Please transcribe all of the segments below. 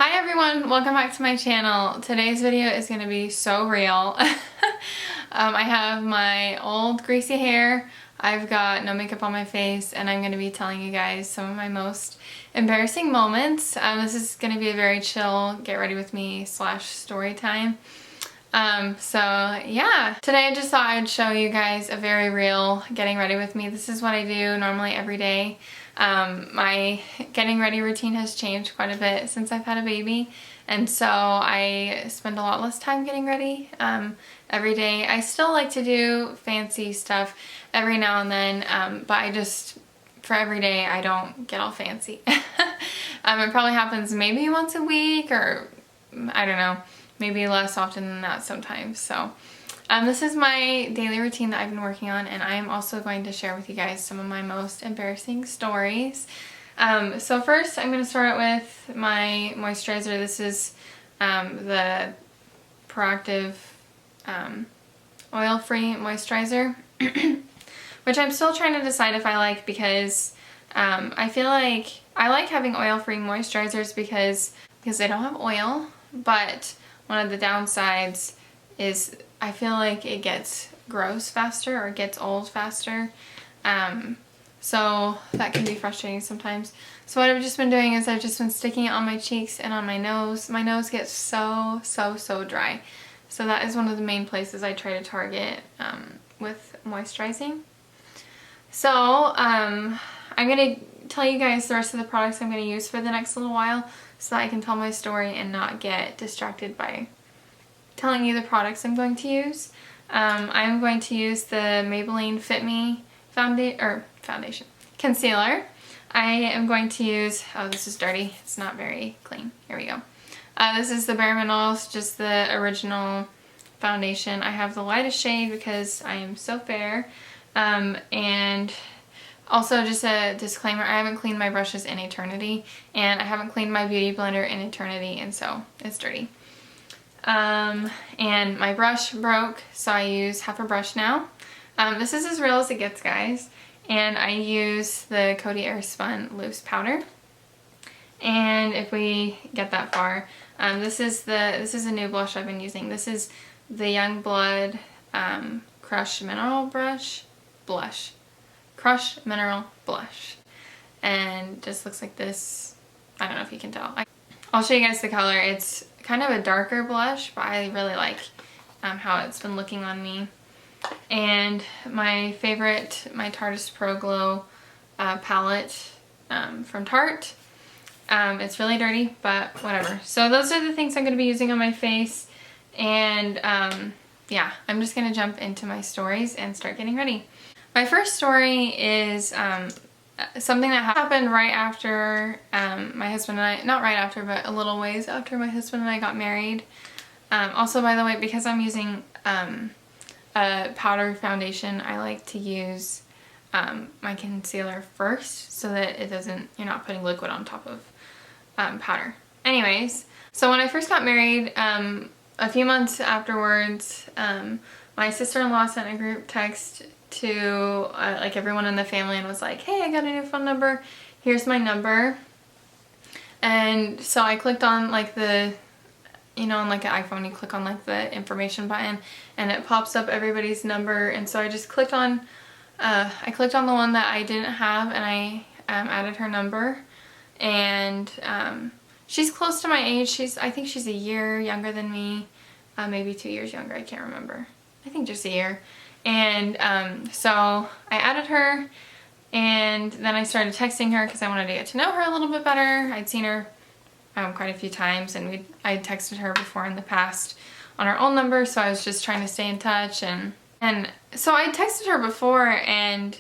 Hi everyone, welcome back to my channel. Today's video is going to be so real. I have my old greasy hair, I've got no makeup on my face, and I'm going to be telling you guys some of my most embarrassing moments. This is going to be a very chill, get ready with me / story time. So yeah, today I just thought I'd show you guys a very real getting ready with me. This is what I do normally every day. My getting ready routine has changed quite a bit since I've had a baby, and so I spend a lot less time getting ready every day. I still like to do fancy stuff every now and then, but I just, for every day, I don't get all fancy. It probably happens maybe once a week, or I don't know, maybe less often than that sometimes. So this is my daily routine that I've been working on, and I am also going to share with you guys some of my most embarrassing stories. So first I'm going to start out with my moisturizer. This is the Proactiv oil-free moisturizer, which I'm still trying to decide if I like, because I feel like I like having oil-free moisturizers because they don't have oil, but one of the downsides is I feel like it gets gross faster or gets old faster. So that can be frustrating sometimes. So what I've just been doing is I've just been sticking it on my cheeks and on my nose. My nose gets so dry. So that is one of the main places I try to target with moisturizing. So I'm going to tell you guys the rest of the products I'm going to use for the next little while so that I can tell my story and not get distracted by telling you the products I'm going to use. I'm going to use the Maybelline Fit Me foundation concealer. I am going to use, oh, this is dirty, it's not very clean. Here we go. This is the Bare Minerals, just the original foundation. I have the lightest shade because I am so fair. And also, just a disclaimer, I haven't cleaned my brushes in eternity, and I haven't cleaned my beauty blender in eternity, and so it's dirty. And my brush broke, so I use half a brush now. This is as real as it gets, guys. And I use the Coty Airspun loose powder. And if we get that far, this is a new blush I've been using. This is the Youngblood Crush Mineral Blush. Crush Mineral Blush. And just looks like this. I don't know if you can tell. I'll show you guys the color. It's kind of a darker blush, but I really like how it's been looking on me. And my favorite, my Tarteist Pro Glow palette from Tarte. It's really dirty, but whatever. So those are the things I'm going to be using on my face. And yeah, I'm just going to jump into my stories and start getting ready. My first story is something that happened right after my husband and I, not right after, but a little ways after my husband and I got married. Also, by the way, because I'm using a powder foundation, I like to use my concealer first so that it doesn't, you're not putting liquid on top of powder. Anyways, so when I first got married, a few months afterwards, my sister-in-law sent a group text to like everyone in the family and was like, hey, I got a new phone number, here's my number. And so I clicked on like the, you know, on like an iPhone you click on like the information button and it pops up everybody's number, and so I just clicked on the one that I didn't have, and I added her number. And she's close to my age. I think she's a year younger than me, maybe 2 years younger, I can't remember. I think just a year. And so I added her, and then I started texting her because I wanted to get to know her a little bit better. I'd seen her quite a few times, and I texted her before in the past on her old number, so I was just trying to stay in touch. And so I texted her before, and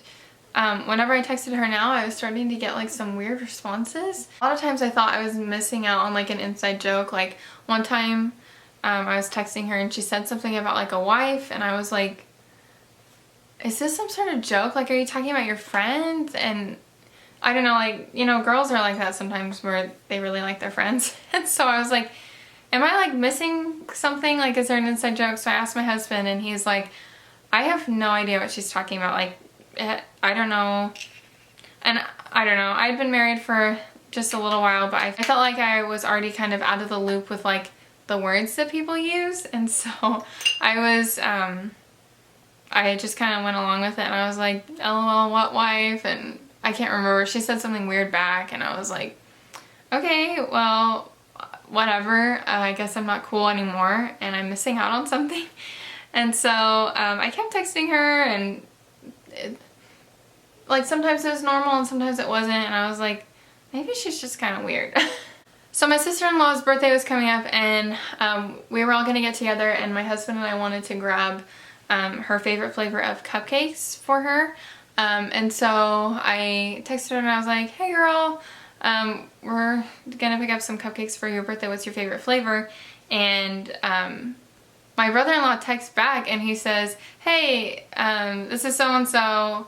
whenever I texted her now, I was starting to get like some weird responses. A lot of times I thought I was missing out on like an inside joke. Like one time I was texting her and she said something about like a wife, and I was like, is this some sort of joke? Like, are you talking about your friends? And I don't know, like, you know, girls are like that sometimes where they really like their friends. And so I was like, am I like missing something? Like, is there an inside joke? So I asked my husband, and he's like, I have no idea what she's talking about. Like, I don't know. And I don't know. I'd been married for just a little while, but I felt like I was already kind of out of the loop with like the words that people use, and so I was I just kind of went along with it, and I was like, LOL, what wife? And I can't remember, she said something weird back, and I was like, okay, well, whatever, I guess I'm not cool anymore and I'm missing out on something. And so I kept texting her, and like sometimes it was normal and sometimes it wasn't, and I was like, maybe she's just kind of weird. So my sister-in-law's birthday was coming up, and we were all gonna get together, and my husband and I wanted to grab her favorite flavor of cupcakes for her. And so I texted her and I was like, hey girl, we're gonna pick up some cupcakes for your birthday. What's your favorite flavor? And my brother-in-law texts back and he says, hey, this is so-and-so.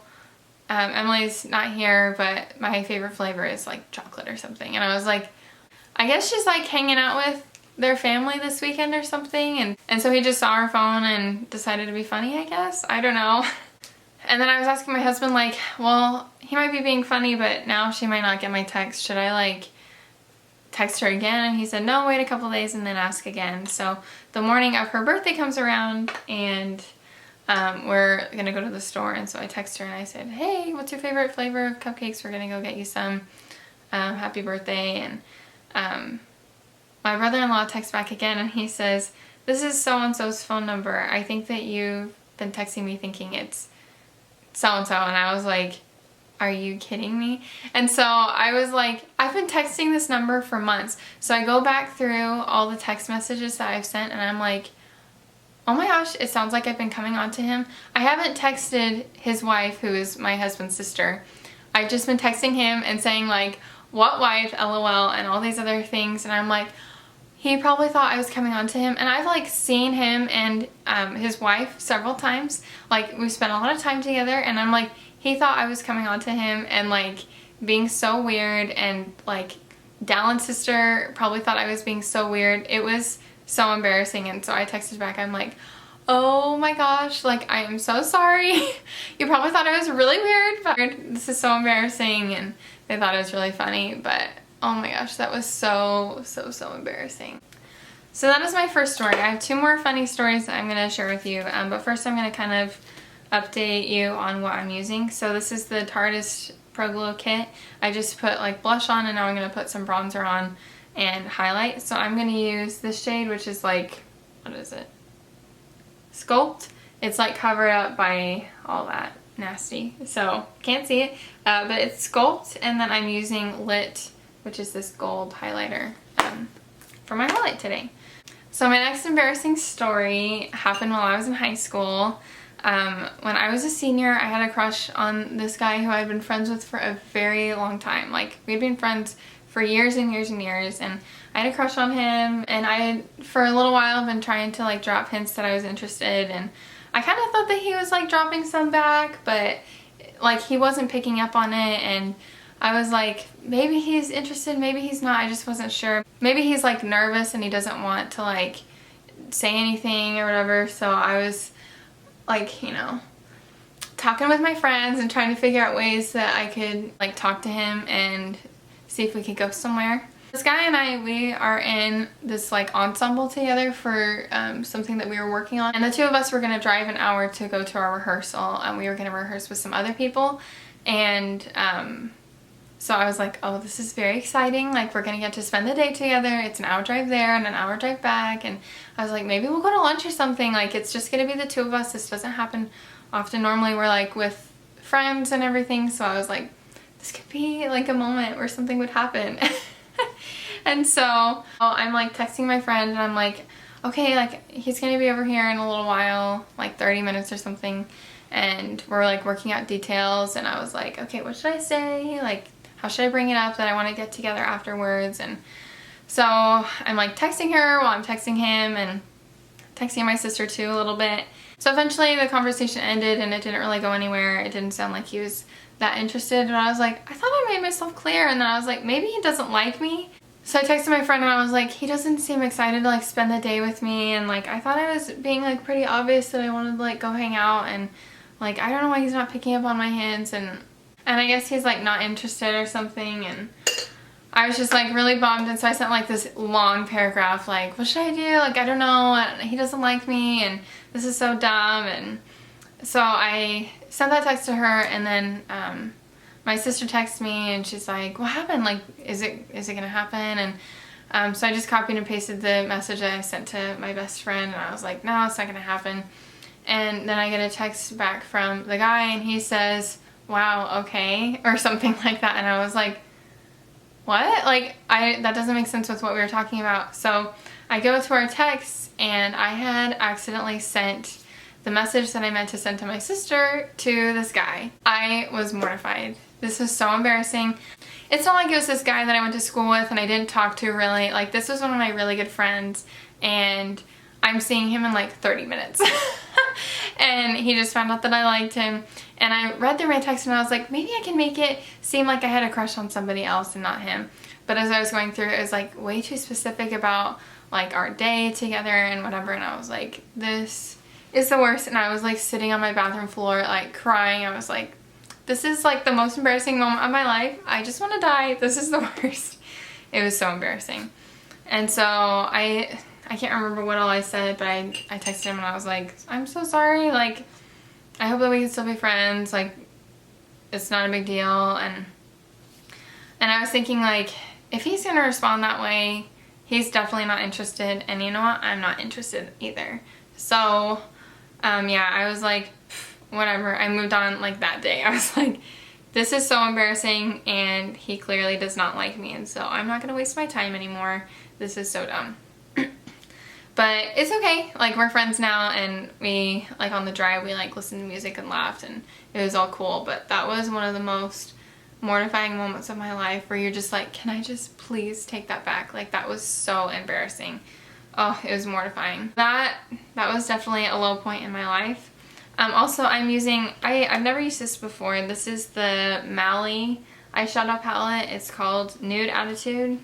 Emily's not here, but my favorite flavor is like chocolate or something. And I was like, I guess she's like hanging out with their family this weekend or something. And so he just saw her phone and decided to be funny, I guess. I don't know. And then I was asking my husband, like, well, he might be being funny, but now she might not get my text. Should I like text her again? And he said, no, wait a couple days and then ask again. So the morning of her birthday comes around, and we're gonna go to the store. And so I text her and I said, hey, what's your favorite flavor of cupcakes? We're gonna go get you some. Happy birthday. And my brother-in-law texts back again and he says, this is so-and-so's phone number. I think that you've been texting me thinking it's so-and-so. And I was like, are you kidding me? And so I was like, I've been texting this number for months. So I go back through all the text messages that I've sent, and I'm like, oh my gosh, it sounds like I've been coming on to him. I haven't texted his wife, who is my husband's sister. I've just been texting him and saying like, what wife, LOL, and all these other things. And I'm like, he probably thought I was coming on to him. And I've like seen him and his wife several times. Like, we spent a lot of time together, and I'm like, he thought I was coming on to him and like being so weird, and like Dallin's sister probably thought I was being so weird. It was so embarrassing. And so I texted back, I'm like, oh my gosh, like, I am so sorry. You probably thought I was really weird, but this is so embarrassing. And they thought it was really funny, but oh my gosh, that was so embarrassing. So that is my first story. I have two more funny stories that I'm going to share with you, but first I'm going to kind of update you on what I'm using. So this is the Tarte Pro Glow Kit. I just put like blush on, and now I'm going to put some bronzer on and highlight. So I'm going to use this shade, which is like, what is it? Sculpt. It's like covered up by all that nasty, so can't see it, but it's Sculpt. And then I'm using Lit, which is this gold highlighter for my highlight today. So my next embarrassing story happened while I was in high school. When I was a senior, I had a crush on this guy who I'd been friends with for a very long time. Like, we'd been friends for years and years and years, and I had a crush on him, and I had, for a little while, been trying to like drop hints that I was interested, and I kind of thought that he was like dropping some back, but like he wasn't picking up on it, and I was like, maybe he's interested, maybe he's not, I just wasn't sure. Maybe he's like nervous and he doesn't want to like say anything or whatever. So I was like, you know, talking with my friends and trying to figure out ways that I could like talk to him and see if we could go somewhere. This guy and I, we are in this like ensemble together for something that we were working on, and the two of us were going to drive an hour to go to our rehearsal, and we were going to rehearse with some other people. And so I was like, oh, this is very exciting, like we're gonna get to spend the day together. It's an hour drive there and an hour drive back, and I was like, maybe we'll go to lunch or something, like it's just gonna be the two of us. This doesn't happen often. Normally we're like with friends and everything, so I was like, this could be like a moment where something would happen. And so I'm like texting my friend, and I'm like, okay, like he's gonna be over here in a little while, like 30 minutes or something, and we're like working out details. And I was like, okay, what should I say, like how should I bring it up that I want to get together afterwards? And so I'm like texting her while I'm texting him, and texting my sister too a little bit. So eventually the conversation ended, and it didn't really go anywhere. It didn't sound like he was that interested, and I was like, I thought I made myself clear. And then I was like, maybe he doesn't like me. So I texted my friend and I was like, he doesn't seem excited to like spend the day with me, and like I thought I was being like pretty obvious that I wanted to like go hang out, and like I don't know why he's not picking up on my hints, and I guess he's like not interested or something. And I was just like really bummed, and so I sent like this long paragraph like, what should I do? Like, I don't know, he doesn't like me and this is so dumb. And so I sent that text to her, and then my sister texted me and she's like, what happened? Like, is it gonna happen? And so I just copied and pasted the message that I sent to my best friend, and I was like, no, it's not gonna happen. And then I get a text back from the guy, and he says, wow, okay, or something like that. And I was like, what? Like, that doesn't make sense with what we were talking about. So I go to our texts, and I had accidentally sent the message that I meant to send to my sister to this guy. I was mortified. This was so embarrassing. It's not like it was this guy that I went to school with and I didn't talk to really. Like, this was one of my really good friends, and I'm seeing him in like 30 minutes. And he just found out that I liked him. And I read through my text and I was like, maybe I can make it seem like I had a crush on somebody else and not him. But as I was going through, it was like way too specific about like our day together and whatever. And I was like, this is the worst. And I was like sitting on my bathroom floor, like crying. I was like, this is like the most embarrassing moment of my life. I just want to die. This is the worst. It was so embarrassing. And so I can't remember what all I said, but I texted him and I was like, I'm so sorry. Like, I hope that we can still be friends. Like, it's not a big deal. And I was thinking, like, if he's gonna respond that way, he's definitely not interested. And you know what? I'm not interested either. So, yeah, I was like, whatever. I moved on like that day. I was like, this is so embarrassing, and he clearly does not like me, and so I'm not gonna waste my time anymore. This is so dumb. But it's okay. Like, we're friends now, and we, like, on the drive, we like listened to music and laughed, and it was all cool. But that was one of the most mortifying moments of my life, where you're just like, can I just please take that back? Like, that was so embarrassing. Oh, it was mortifying. That was definitely a low point in my life. Also, I'm using, I've never used this before. This is the Mally eyeshadow palette. It's called Nude Attitude.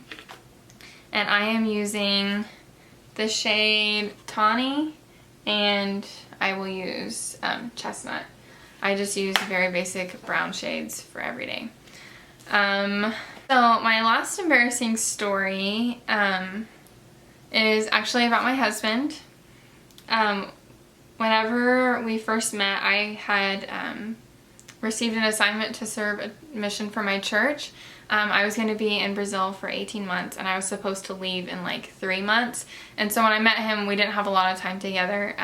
And I am using the shade Tawny, and I will use Chestnut. I just use very basic brown shades for every day. So my last embarrassing story is actually about my husband. Whenever we first met, I had received an assignment to serve a mission for my church. I was going to be in Brazil for 18 months, and I was supposed to leave in like 3 months. And so when I met him, we didn't have a lot of time together,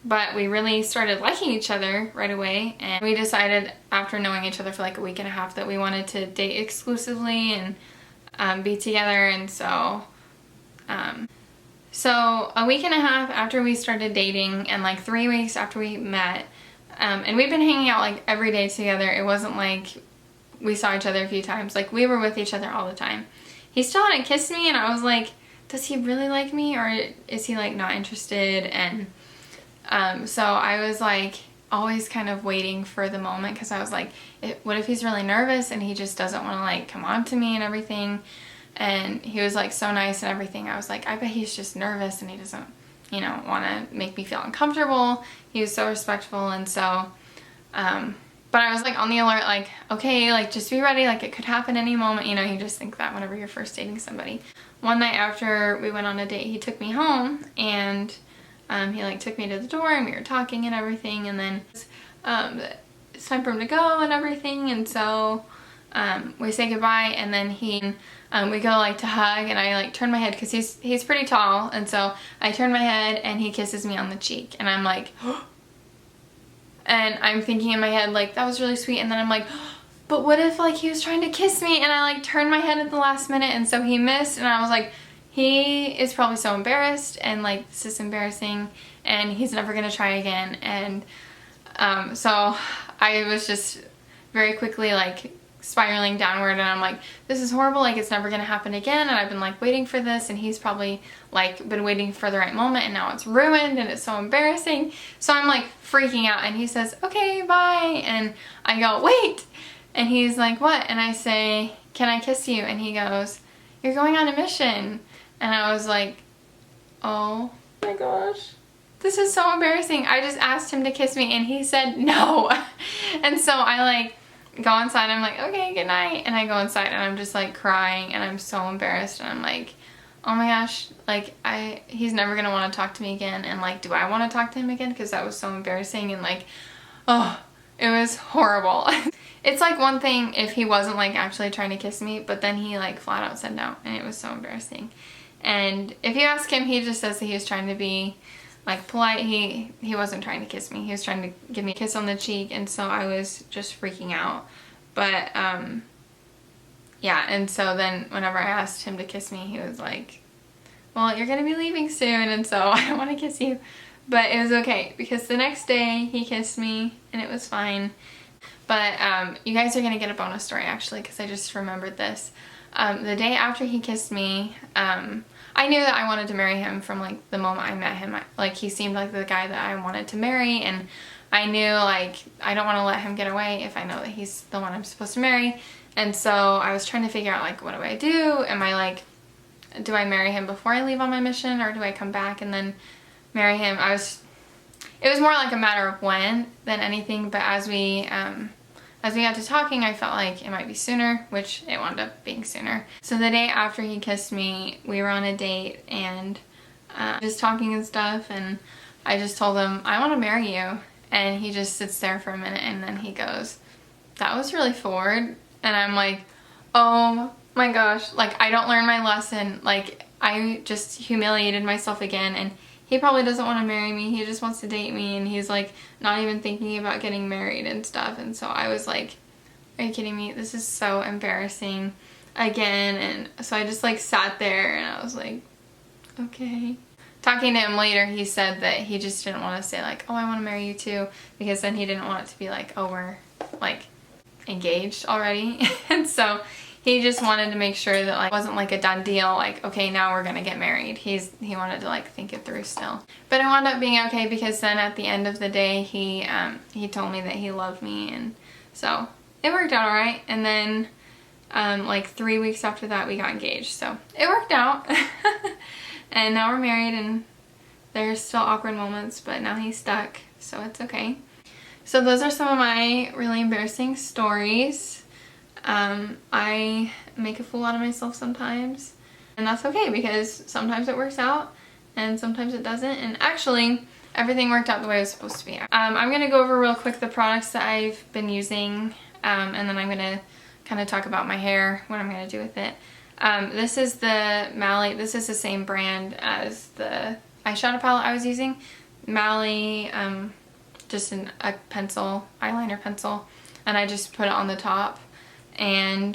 but we really started liking each other right away. And we decided, after knowing each other for like a week and a half, that we wanted to date exclusively and be together. And so a week and a half after we started dating, and like 3 weeks after we met, and we've been hanging out like every day together. It wasn't like we saw each other a few times. Like, we were with each other all the time. He still hadn't kissed me, and I was like, does he really like me, or is he like not interested? And so I was like always kind of waiting for the moment, because I was like, what if he's really nervous and he just doesn't want to like come on to me and everything? And he was like so nice and everything. I was like, I bet he's just nervous and he doesn't, you know, want to make me feel uncomfortable. He was so respectful. And so but I was like on the alert, like, okay, like just be ready, like it could happen any moment. You know, you just think that whenever you're first dating somebody. One night after we went on a date, he took me home, and he like took me to the door, and we were talking and everything, and then it's time for him to go and everything. And so we say goodbye, and then we go like to hug, and I like turn my head, because he's pretty tall, and so I turn my head and he kisses me on the cheek, and I'm like and I'm thinking in my head like, that was really sweet. And then I'm like, but what if like he was trying to kiss me, and I like turned my head at the last minute, and so he missed. And I was like, he is probably so embarrassed, and like this is embarrassing, and he's never gonna try again. And so I was just very quickly like spiraling downward, and I'm like, this is horrible, like it's never gonna happen again, and I've been like waiting for this, and he's probably like been waiting for the right moment, and now it's ruined, and it's so embarrassing. So I'm like freaking out, and he says, okay, bye. And I go, wait. And he's like, what? And I say, can I kiss you? And he goes, you're going on a mission. And I was like, oh my gosh, this is so embarrassing. I just asked him to kiss me, and he said no. And so I like go inside. I'm like, okay, good night. And I go inside and I'm just like crying and I'm so embarrassed and I'm like, oh my gosh, like he's never gonna want to talk to me again. And like, do I want to talk to him again? Because that was so embarrassing and like, oh, it was horrible. It's like one thing if he wasn't like actually trying to kiss me, but then he like flat out said no and it was so embarrassing. And if you ask him, he just says that he was trying to be like polite. He wasn't trying to kiss me. He was trying to give me a kiss on the cheek, and so I was just freaking out. But yeah, and so then whenever I asked him to kiss me, he was like, well, you're gonna be leaving soon, and so I don't want to kiss you. But it was okay because the next day he kissed me and it was fine. But you guys are gonna get a bonus story actually, because I just remembered this. The day after he kissed me, I knew that I wanted to marry him from like the moment I met him. Like he seemed like the guy that I wanted to marry, and I knew like I don't want to let him get away if I know that he's the one I'm supposed to marry. And so I was trying to figure out like, what do I do? Am I like, do I marry him before I leave on my mission, or do I come back and then marry him? It was more like a matter of when than anything, but as we got to talking, I felt like it might be sooner, which it wound up being sooner. So the day after he kissed me, we were on a date and just talking and stuff, and I just told him, I want to marry you. And he just sits there for a minute and then he goes, that was really forward. And I'm like, oh my gosh, like I don't learn my lesson. Like I just humiliated myself again, and he probably doesn't want to marry me. He just wants to date me, and he's like not even thinking about getting married and stuff. And so I was like, are you kidding me? This is so embarrassing again. And so I just like sat there and I was like, okay. Talking to him later, he said that he just didn't want to say like, oh, I want to marry you too, because then he didn't want it to be like, oh, we're like engaged already. And so he just wanted to make sure that like it wasn't like a done deal, like, okay, now we're gonna get married. He wanted to like think it through still. But it wound up being okay, because then at the end of the day he told me that he loved me, and so it worked out alright. And then like 3 weeks after that we got engaged, so it worked out. And now we're married, and there's still awkward moments, but now he's stuck, so it's okay. So those are some of my really embarrassing stories. I make a fool out of myself sometimes, and that's okay, because sometimes it works out and sometimes it doesn't. And actually everything worked out the way it was supposed to be. I'm gonna go over real quick the products that I've been using, and then I'm gonna kind of talk about my hair, what I'm gonna do with it. This is the Mally. This is the same brand as the eyeshadow palette I was using. Mally, just a pencil, eyeliner pencil, and I just put it on the top. And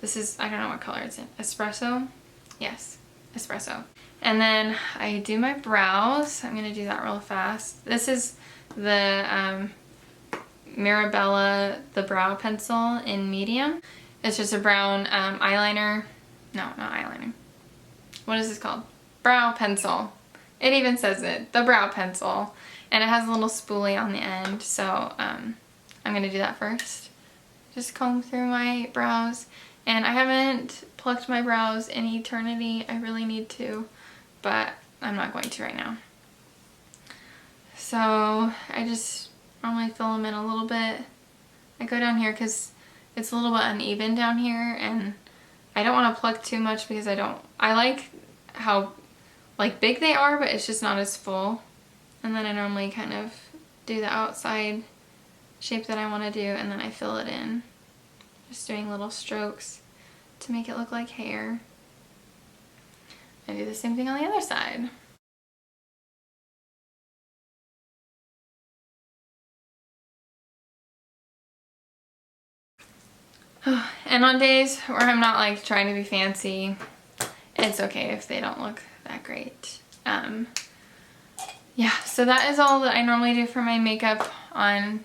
this is, I don't know what color it's in, espresso? Yes, espresso. And then I do my brows. I'm gonna do that real fast. This is the Mirabella, the brow pencil in medium. It's just a brown eyeliner. No, not eyeliner. What is this called? Brow pencil. It even says it, the brow pencil. And it has a little spoolie on the end, so I'm gonna do that first. Just comb through my brows. And I haven't plucked my brows in eternity. I really need to, but I'm not going to right now. So I just normally fill them in a little bit. I go down here because it's a little bit uneven down here, and I don't want to pluck too much because I like how like big they are, but it's just not as full. And then I normally kind of do the outside shape that I want to do, and then I fill it in. Just doing little strokes to make it look like hair. I do the same thing on the other side. And on days where I'm not like trying to be fancy, it's okay if they don't look that great. Yeah, so that is all that I normally do for my makeup on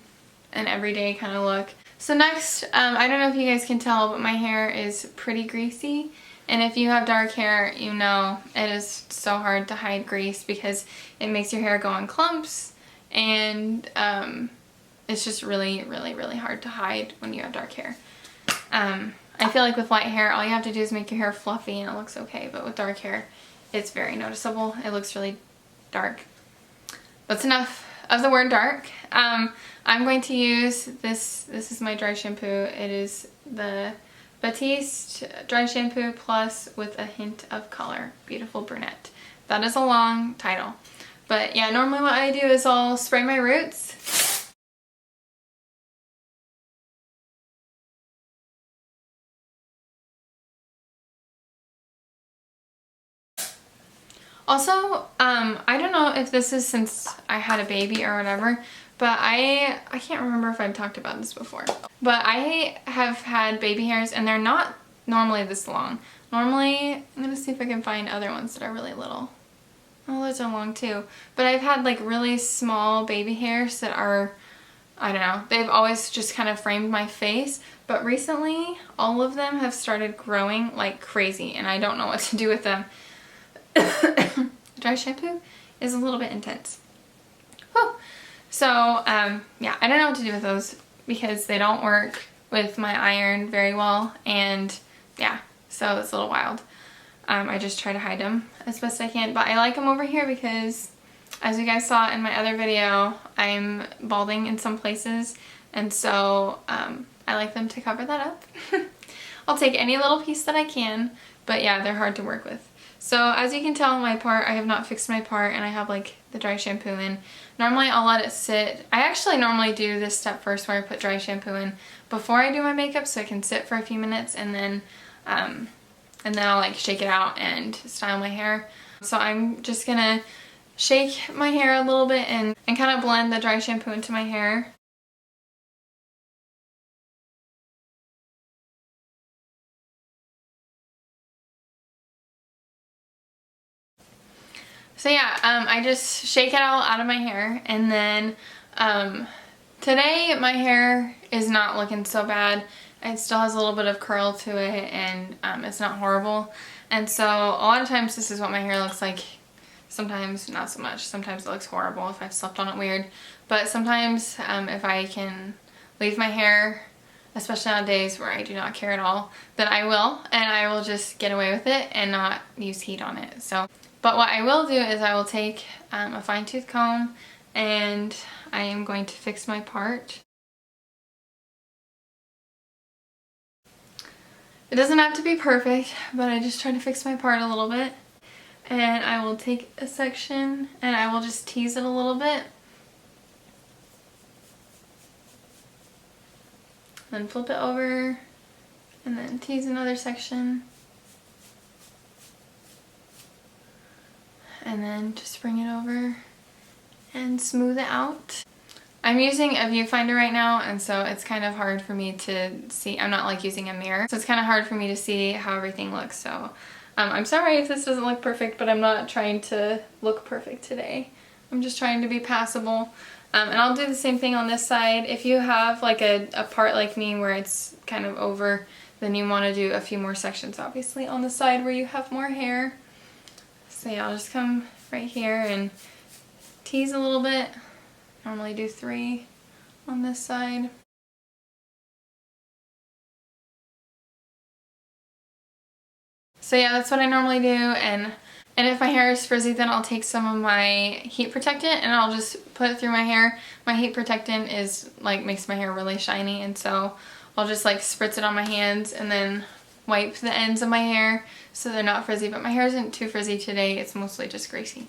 an everyday kind of look. So next, I don't know if you guys can tell, but my hair is pretty greasy. And if you have dark hair, you know it is so hard to hide grease because it makes your hair go on clumps, and it's just really, really, really hard to hide when you have dark hair. I feel like with light hair, all you have to do is make your hair fluffy and it looks okay, but with dark hair, it's very noticeable. It looks really dark. That's enough of the word dark. I'm going to use this. This is my dry shampoo. It is the Batiste Dry Shampoo Plus with a hint of color. Beautiful Brunette. That is a long title. But yeah, normally what I do is I'll spray my roots. Also, I don't know if this is since I had a baby or whatever, but I can't remember if I've talked about this before. But I have had baby hairs and they're not normally this long. Normally, I'm gonna see if I can find other ones that are really little. Oh, those are long too. But I've had like really small baby hairs that are, I don't know, they've always just kind of framed my face. But recently, all of them have started growing like crazy and I don't know what to do with them. Dry shampoo is a little bit intense. Whew. So, yeah, I don't know what to do with those because they don't work with my iron very well, and yeah, so it's a little wild. I just try to hide them as best I can, but I like them over here because, as you guys saw in my other video, I'm balding in some places, and so I like them to cover that up. I'll take any little piece that I can, but yeah, they're hard to work with. So as you can tell, my part, I have not fixed my part, and I have like the dry shampoo in. Normally I'll let it sit. I actually normally do this step first where I put dry shampoo in before I do my makeup so it can sit for a few minutes, and then I'll like shake it out and style my hair. So I'm just gonna shake my hair a little bit and kind of blend the dry shampoo into my hair. So yeah, I just shake it all out of my hair, and then today my hair is not looking so bad. It still has a little bit of curl to it, and it's not horrible. And so a lot of times this is what my hair looks like. Sometimes not so much. Sometimes it looks horrible if I've slept on it weird. But sometimes if I can leave my hair, especially on days where I do not care at all, then I will, and I will just get away with it and not use heat on it. So, but what I will do is I will take a fine tooth comb, and I am going to fix my part. It doesn't have to be perfect, but I just try to fix my part a little bit. And I will take a section and I will just tease it a little bit. Then flip it over and then tease another section. And then just bring it over and smooth it out. I'm using a viewfinder right now, and so it's kind of hard for me to see. I'm not like using a mirror, so it's kind of hard for me to see how everything looks. So I'm sorry if this doesn't look perfect, but I'm not trying to look perfect today. I'm just trying to be passable. And I'll do the same thing on this side. If you have like a part like me where it's kind of over, then you want to do a few more sections obviously on the side where you have more hair. So yeah, I'll just come right here and tease a little bit. Normally do 3 on this side. So yeah, that's what I normally do, and if my hair is frizzy, then I'll take some of my heat protectant and I'll just put it through my hair. My heat protectant is like makes my hair really shiny, and so I'll just like spritz it on my hands and then wipe the ends of my hair so they're not frizzy. But my hair isn't too frizzy today, it's mostly just greasy.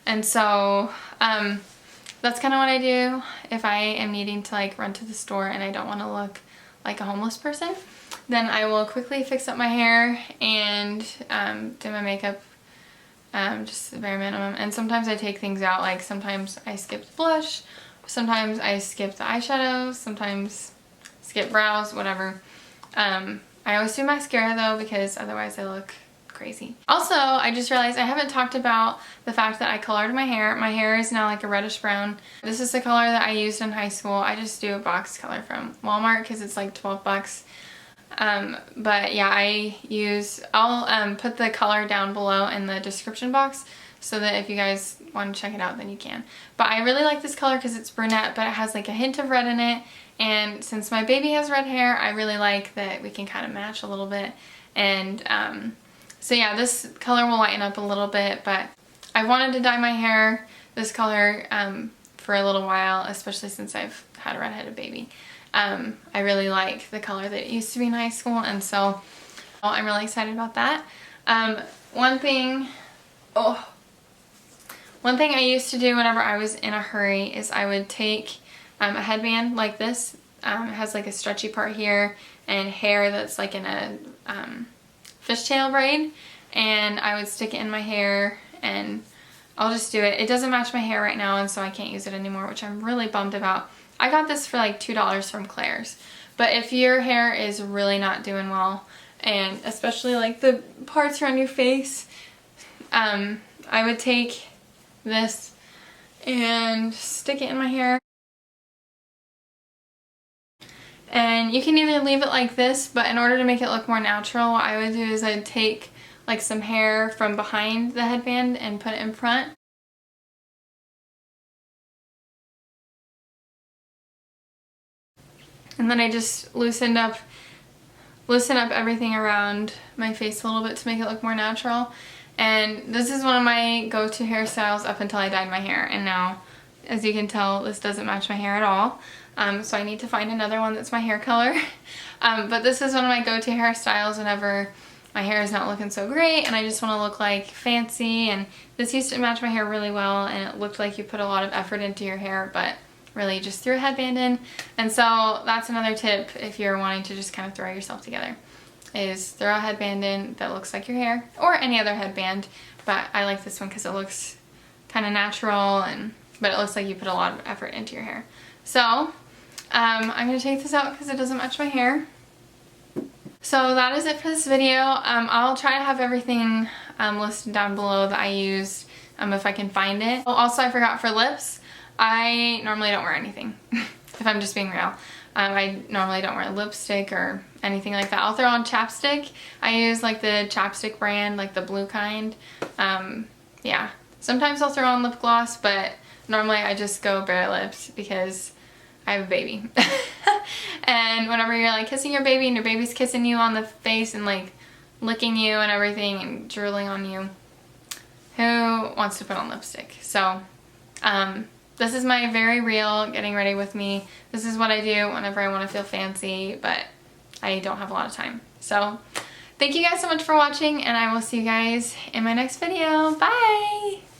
And so that's kind of what I do if I am needing to like run to the store and I don't want to look like a homeless person. Then I will quickly fix up my hair and do my makeup, just the bare minimum. And sometimes I take things out, like sometimes I skip the blush, sometimes I skip the eyeshadow, sometimes skip brows, whatever. I always do mascara though, because otherwise I look crazy. Also, I just realized I haven't talked about the fact that I colored my hair. My hair is now like a reddish brown. This is the color that I used in high school. I just do a box color from Walmart because it's like 12 bucks. But yeah, I'll put the color down below in the description box so that if you guys want to check it out, then you can. But I really like this color because it's brunette, but it has like a hint of red in it. And since my baby has red hair, I really like that we can kind of match a little bit. And so yeah, this color will lighten up a little bit, but I wanted to dye my hair this color for a little while, especially since I've had a redheaded baby. I really like the color that it used to be in high school, and so I'm really excited about that. One thing I used to do whenever I was in a hurry is I would take a headband like this. It has like a stretchy part here and hair that's like in a fishtail braid, and I would stick it in my hair, and I'll just do it. It doesn't match my hair right now, and so I can't use it anymore, which I'm really bummed about. I got this for like $2 from Claire's, but if your hair is really not doing well, and especially like the parts around your face, I would take this and stick it in my hair. And you can either leave it like this, but in order to make it look more natural, what I would do is I'd take like some hair from behind the headband and put it in front. And then I just loosen up everything around my face a little bit to make it look more natural. And this is one of my go-to hairstyles up until I dyed my hair. And now, as you can tell, this doesn't match my hair at all. So I need to find another one that's my hair color. But this is one of my go-to hairstyles whenever my hair is not looking so great and I just want to look like fancy. And this used to match my hair really well, and it looked like you put a lot of effort into your hair, but really just threw a headband in. And so that's another tip if you're wanting to just kind of throw yourself together, is throw a headband in that looks like your hair, or any other headband, but I like this one because it looks kind of natural, but it looks like you put a lot of effort into your hair. So I'm going to take this out because it doesn't match my hair. So that is it for this video. I'll try to have everything listed down below that I used if I can find it. Oh, also, I forgot for lips, I normally don't wear anything, if I'm just being real. I normally don't wear lipstick or anything like that. I'll throw on chapstick. I use like the chapstick brand, like the blue kind. Yeah, sometimes I'll throw on lip gloss, but normally I just go bare lips because I have a baby. And whenever you're like kissing your baby and your baby's kissing you on the face and like licking you and everything and drooling on you, who wants to put on lipstick? So this is my very real getting ready with me. This is what I do whenever I want to feel fancy, but I don't have a lot of time. So thank you guys so much for watching, and I will see you guys in my next video. Bye!